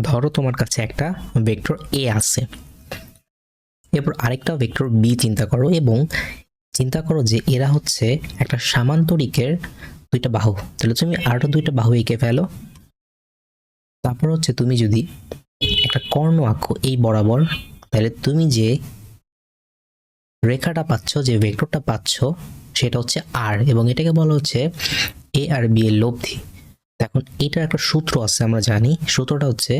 ধরো তোমার কাছে একটা ভেক্টর এ আছে, এরপর আরেকটা ভেক্টর বি চিন্তা করো এবং চিন্তা করো যে এরা হচ্ছে একটা সামান্তরিকের দুইটা বাহু। তাহলে তুমি আরো দুইটা বাহু এঁকে ফেলো। তারপর হচ্ছে তুমি যদি একটা কর্ণ আঁকো এই বরাবর, তাহলে তুমি যে রেখাটা পাচ্ছ, যে ভেক্টরটা পাচ্ছ, সেটা হচ্ছে আর, এবং এটাকে বলা হচ্ছে এ আর বি এর লব্ধি। এখন এটার একটা সূত্র আছে, আমরা জানি সূত্রটা হচ্ছে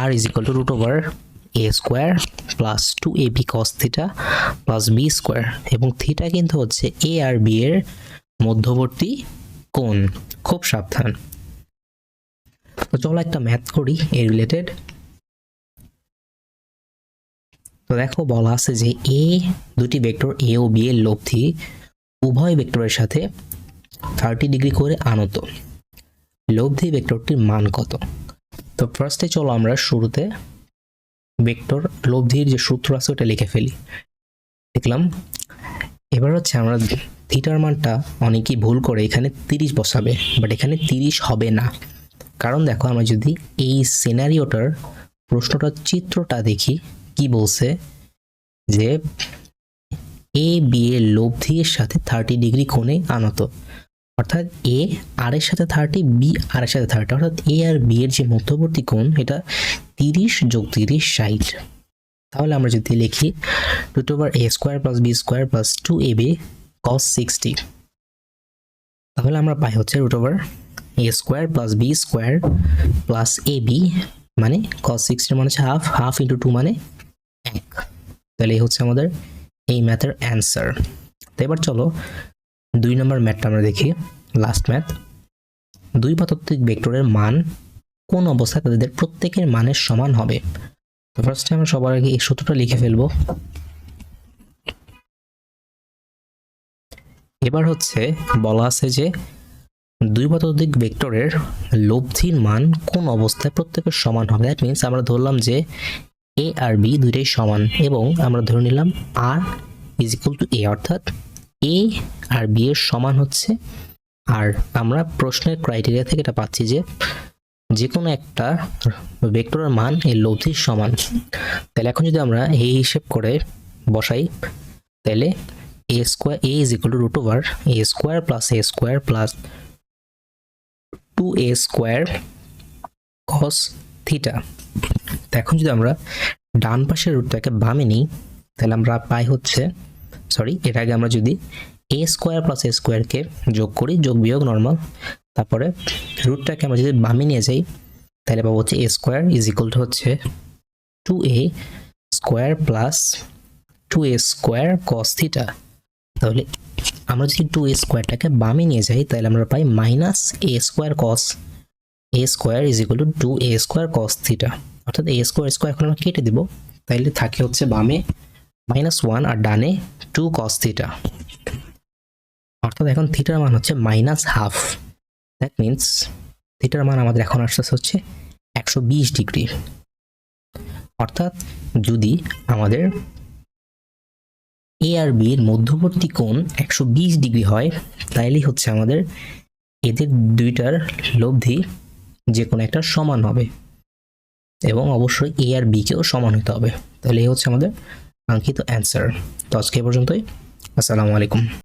r is equal to root over A square plus 2ab cos theta plus B square, এবং থিটা কিন্তু হচ্ছে এ আর বি এর মধ্যবর্তী কোণ। খুব সাবধান। তো চলো একটা ম্যাথ করি এই রিলেটেড। তো দেখো বলা আছে যে এ দুটি ভেক্টর এ ও বি এর লব্ধি উভয় ভেক্টরের সাথে 30 ডিগ্রি করে আনত। লব্ধি ভেক্টরটির মান কত? তো ফার্স্টে চলো আমরা শুরুতে ভেক্টর লব্ধির যে সূত্র আছে ওটা লিখে ফেলি। দেখলাম। এবার হচ্ছে আমরা থিটার মানটা অনেকেই ভুল করে এখানে 30 বসাবে, বাট এখানে 30 হবে না। কারণ দেখো আমরা যদি এই সিনারিওটার প্রশ্নটার চিত্রটা দেখি, কি বলছে যে এ বি এর লব্ধির সাথে 30 ডিগ্রি কোণে আনত, অর্থাৎ এ আর এর সাথে 30, বি আর এর সাথে 30, অর্থাৎ এ আর বি এর যে মধ্যবর্তী কোণ এটা 30 যোগ 30 60। তাহলে আমরা যদি লিখি root over A square plus B square plus 2ab cos 60, তাহলে আমরা পাই হচ্ছে root over A square plus B square plus ab মানে cos 60 মানে হচ্ছে হাফ, হাফ ইন্টু 2 মানে 1। তাহলে এই হচ্ছে আমাদের এই ম্যাথের অ্যান্সার। তো এবার চলো 2 নম্বর ম্যাথটা আমরা দেখি, লাস্ট ম্যাথ। দুই পাতত্ত্বিক ভেক্টরের মান কোন অবস্থায় তাদের প্রত্যেকের মানের সমান হবে? তো ফার্স্টে আমরা সবার আগে এই সূত্রটা লিখে ফেলবো। এবার হচ্ছে বলা আছে যে দুই পাতত্ত্বিক ভেক্টরের লব্ধির মান কোন অবস্থায় প্রত্যেকের সমান হবে। দ্যাট মিনস আমরা ধরলাম যে এ আর বি দুইটাই সমান, এবং আমরা ধরে নিলাম আর ইজ ইকুয়াল টু এ, অর্থাৎ এ আর বি এর সমান হচ্ছে আর। আমরা প্রশ্নের ক্রাইটেরিয়া থেকে এটা পাচ্ছি যে কোনো একটা ভেক্টরের মান এর লব্ধির সমান। তাহলে এখন যদি আমরা এই হিসেব করে বসাই, তাহলে A square A is equal to root over A square plus A square plus 2a square cos theta. এখন যদি আমরা ডান পাশের রুটটাকে বামে নিই, তাহলে আমরা পাই হচ্ছে, এর আগে আমরা যদি এ স্কোয়ার প্লাস এ স্কোয়ারকে যোগ করি, যোগ বিয়োগ নর্মাল, তারপরে রুটটাকে আমরা যদি বামে নিয়ে যাই, তাহলে পাবো হচ্ছে এ স্কোয়ার ইজ ইকুয়াল টু হচ্ছে 2a square plus 2a square cos theta. তাহলে আমরা যদি 2a স্কোয়ারটাকে বামে নিয়ে যাই, তাহলে আমরা পাই minus a square cos a square is equal to 2a square cos theta, অর্থাৎ a স্কোয়ার স্কোয়ার এখন আমরা কেটে দিব, তাইলে থাকে হচ্ছে বামে -1 আর ডানে 2 cos থিটা, অর্থাৎ এখন থিটার মান হচ্ছে -হাফ। দ্যাট মিনস থিটার মান আমাদের এখন আসছে হচ্ছে 120 ডিগ্রি। অর্থাৎ যদি আমাদের এ আর বি এর মধ্যবর্তী কোণ 120 ডিগ্রি হয়, তাইলেই হচ্ছে আমাদের এদের দুইটার লব্ধি যে কোনো একটা সমান হবে, এবং অবশ্যই এ আর বি কেও সমান হতে হবে। তাহলে এই হচ্ছে আমাদের কাঙ্ক্ষিত অ্যান্সার। তো আজকে এই পর্যন্তই। আসসালামু আলাইকুম।